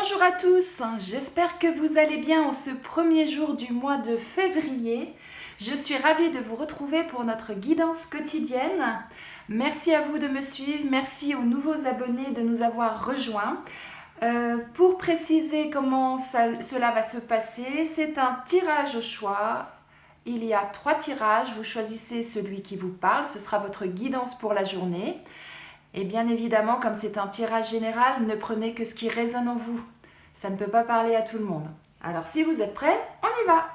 Bonjour à tous, j'espère que vous allez bien en ce premier jour du mois de février. Je suis ravie de vous retrouver pour notre guidance quotidienne. Merci à vous de me suivre, merci aux nouveaux abonnés de nous avoir rejoints. Pour préciser comment cela va se passer, c'est un tirage au choix. Il y a 3 tirages, vous choisissez celui qui vous parle, ce sera votre guidance pour la journée. Et bien évidemment, comme c'est un tirage général, ne prenez que ce qui résonne en vous. Ça ne peut pas parler à tout le monde. Alors si vous êtes prêts, on y va!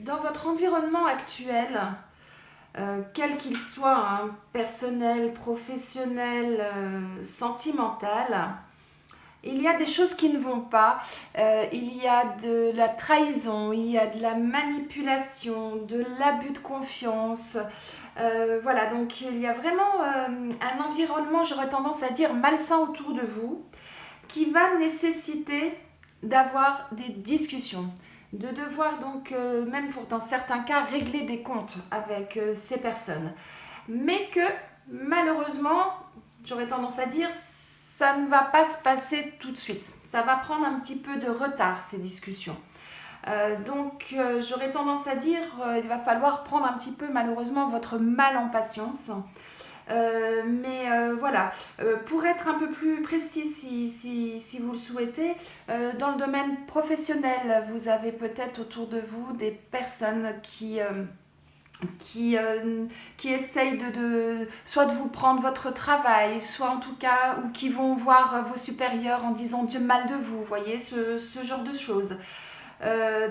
Dans votre environnement actuel, quel qu'il soit, hein, personnel, professionnel, sentimental, il y a des choses qui ne vont pas. Il y a de la trahison, il y a de la manipulation, de l'abus de confiance. Voilà, donc il y a vraiment un environnement, j'aurais tendance à dire, malsain autour de vous, qui va nécessiter d'avoir des discussions, de devoir donc, même pour dans certains cas, régler des comptes avec ces personnes. Mais que malheureusement, j'aurais tendance à dire, ça ne va pas se passer tout de suite. Ça va prendre un petit peu de retard, ces discussions. Donc j'aurais tendance à dire, il va falloir prendre un petit peu malheureusement votre mal en patience. Voilà, pour être un peu plus précis si vous le souhaitez, dans le domaine professionnel, vous avez peut-être autour de vous des personnes qui essayent soit de vous prendre votre travail, soit en tout cas, ou qui vont voir vos supérieurs en disant du mal de vous, voyez, ce genre de choses.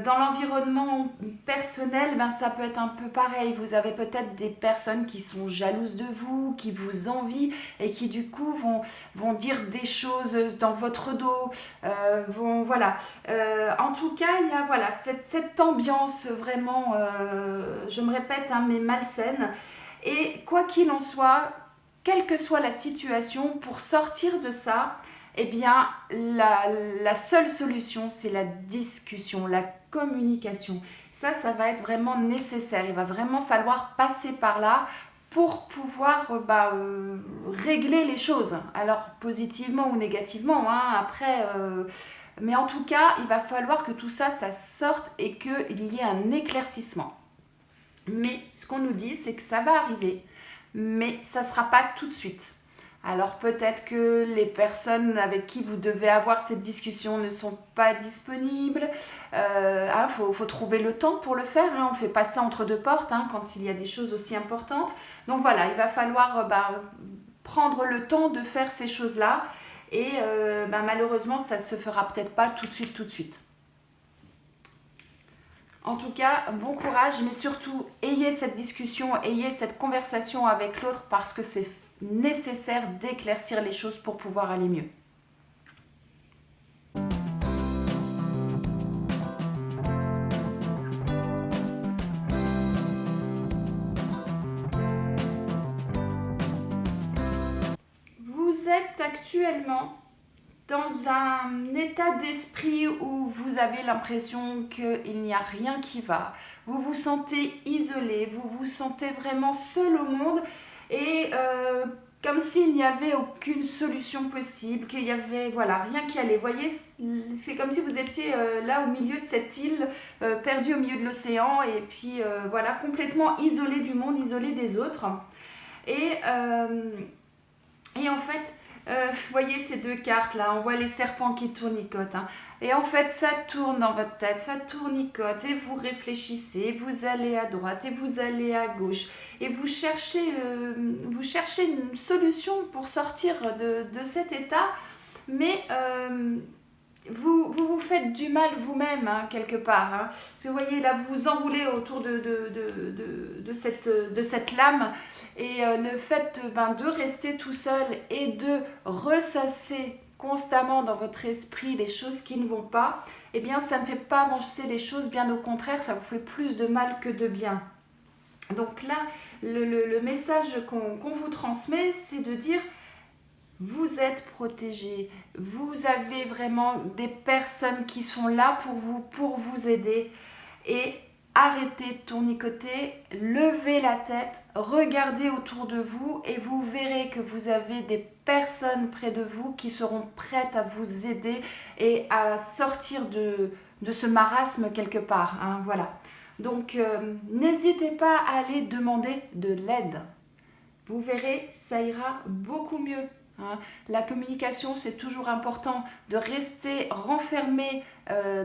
Dans l'environnement personnel, ben, ça peut être un peu pareil. Vous avez peut-être des personnes qui sont jalouses de vous, qui vous envient et qui du coup vont dire des choses dans votre dos. Voilà. En tout cas, il y a voilà, cette ambiance vraiment, je me répète, hein, mais malsaine. Et quoi qu'il en soit, quelle que soit la situation, pour sortir de ça, eh bien, la seule solution, c'est la discussion, la communication. Ça va être vraiment nécessaire. Il va vraiment falloir passer par là pour pouvoir régler les choses. Alors, positivement ou négativement, hein, après... mais en tout cas, il va falloir que tout ça sorte et qu'il y ait un éclaircissement. Mais ce qu'on nous dit, c'est que ça va arriver, mais ça ne sera pas tout de suite. Alors peut-être que les personnes avec qui vous devez avoir cette discussion ne sont pas disponibles. Faut trouver le temps pour le faire. Hein. On ne fait pas ça entre deux portes, hein, quand il y a des choses aussi importantes. Donc voilà, il va falloir prendre le temps de faire ces choses-là. Et malheureusement, ça ne se fera peut-être pas tout de suite. En tout cas, bon courage, mais surtout, ayez cette discussion, ayez cette conversation avec l'autre parce que c'est nécessaire d'éclaircir les choses pour pouvoir aller mieux. Vous êtes actuellement dans un état d'esprit où vous avez l'impression qu'il n'y a rien qui va. Vous vous sentez isolé, vous vous sentez vraiment seul au monde et comme s'il n'y avait aucune solution possible, qu'il y avait rien qui allait. Vous voyez, c'est comme si vous étiez là au milieu de cette île, perdu au milieu de l'océan et puis complètement isolé du monde, isolé des autres. Et en fait, vous voyez ces deux cartes là, on voit les serpents qui tournicotent. Hein. Et en fait, ça tourne dans votre tête, ça tournicote et vous réfléchissez, vous allez à droite et vous allez à gauche. Et vous cherchez une solution pour sortir de cet état, mais vous faites du mal vous-même, hein, quelque part. Hein. Parce que vous voyez, là, vous vous enroulez autour de cette lame. Et le fait de rester tout seul et de ressasser constamment dans votre esprit les choses qui ne vont pas, eh bien, ça ne fait pas avancer les choses. Bien au contraire, ça vous fait plus de mal que de bien. Donc là, le message qu'on vous transmet, c'est de dire, vous êtes protégés, vous avez vraiment des personnes qui sont là pour vous aider. Et arrêtez de tournicoter, levez la tête, regardez autour de vous et vous verrez que vous avez des personnes près de vous qui seront prêtes à vous aider et à sortir de ce marasme quelque part. Hein, voilà. Donc, n'hésitez pas à aller demander de l'aide. Vous verrez, ça ira beaucoup mieux. Hein. La communication, c'est toujours important de rester renfermé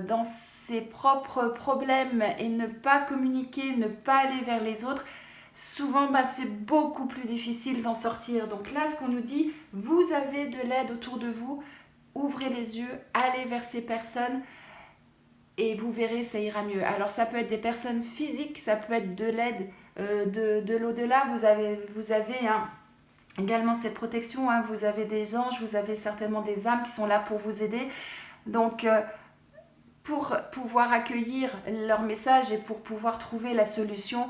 dans ses propres problèmes et ne pas communiquer, ne pas aller vers les autres. Souvent, c'est beaucoup plus difficile d'en sortir. Donc là, ce qu'on nous dit, vous avez de l'aide autour de vous, ouvrez les yeux, allez vers ces personnes et vous verrez, ça ira mieux. Alors ça peut être des personnes physiques, ça peut être de l'aide de l'au-delà. Vous avez également cette protection, hein. Vous avez des anges, vous avez certainement des âmes qui sont là pour vous aider. Donc pour pouvoir accueillir leur message et pour pouvoir trouver la solution,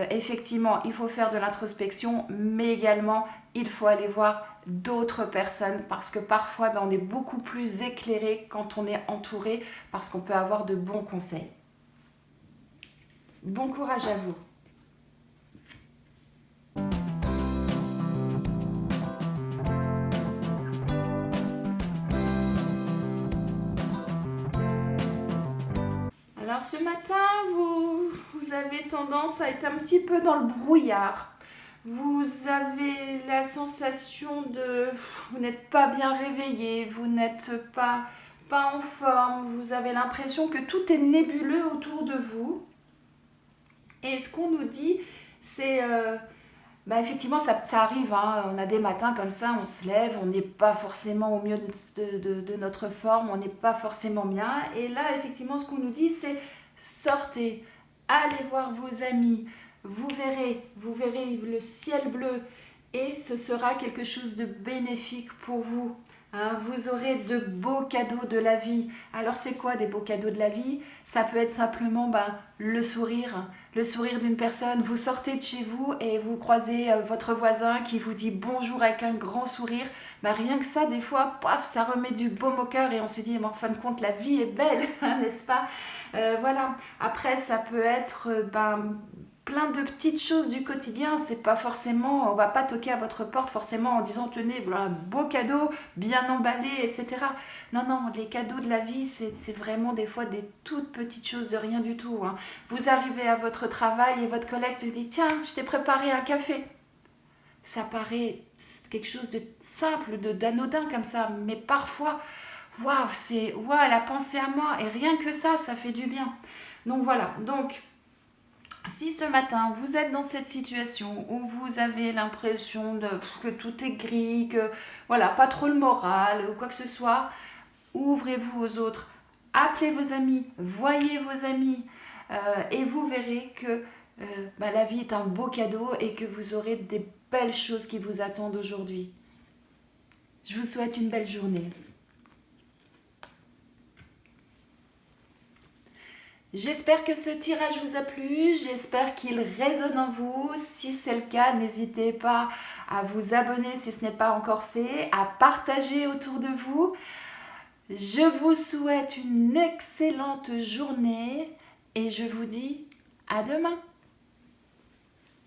effectivement, il faut faire de l'introspection, mais également, il faut aller voir d'autres personnes parce que parfois, on est beaucoup plus éclairé quand on est entouré parce qu'on peut avoir de bons conseils. Bon courage à vous. Alors ce matin, vous avez tendance à être un petit peu dans le brouillard. Vous avez la sensation de... Vous n'êtes pas bien réveillé, vous n'êtes pas en forme, vous avez l'impression que tout est nébuleux autour de vous. Et ce qu'on nous dit, c'est... effectivement, ça arrive, hein. On a des matins comme ça, on se lève, on n'est pas forcément au mieux de notre forme, on n'est pas forcément bien. Et là, effectivement, ce qu'on nous dit, c'est sortez, allez voir vos amis, vous verrez le ciel bleu et ce sera quelque chose de bénéfique pour vous. Hein, vous aurez de beaux cadeaux de la vie. Alors c'est quoi des beaux cadeaux de la vie? Ça peut être simplement le sourire d'une personne. Vous sortez de chez vous et vous croisez votre voisin qui vous dit bonjour avec un grand sourire. Rien que ça, des fois, paf, ça remet du baume au cœur et on se dit, mais en fin de compte, la vie est belle, n'est-ce pas? Voilà. Après, ça peut être plein de petites choses du quotidien. C'est pas forcément, on va pas toquer à votre porte forcément en disant tenez, voilà un beau cadeau, bien emballé, etc. Non, les cadeaux de la vie, c'est vraiment des fois des toutes petites choses de rien du tout. Hein. Vous arrivez à votre travail et votre collègue te dit tiens, je t'ai préparé un café. Ça paraît quelque chose de simple, d'anodin comme ça, mais parfois, waouh, elle a pensé à moi et rien que ça fait du bien. Donc voilà, si ce matin vous êtes dans cette situation où vous avez l'impression que tout est gris, que voilà, pas trop le moral ou quoi que ce soit, ouvrez-vous aux autres, appelez vos amis, voyez vos amis et vous verrez que la vie est un beau cadeau et que vous aurez des belles choses qui vous attendent aujourd'hui. Je vous souhaite une belle journée. J'espère que ce tirage vous a plu, j'espère qu'il résonne en vous. Si c'est le cas, n'hésitez pas à vous abonner si ce n'est pas encore fait, à partager autour de vous. Je vous souhaite une excellente journée et je vous dis à demain.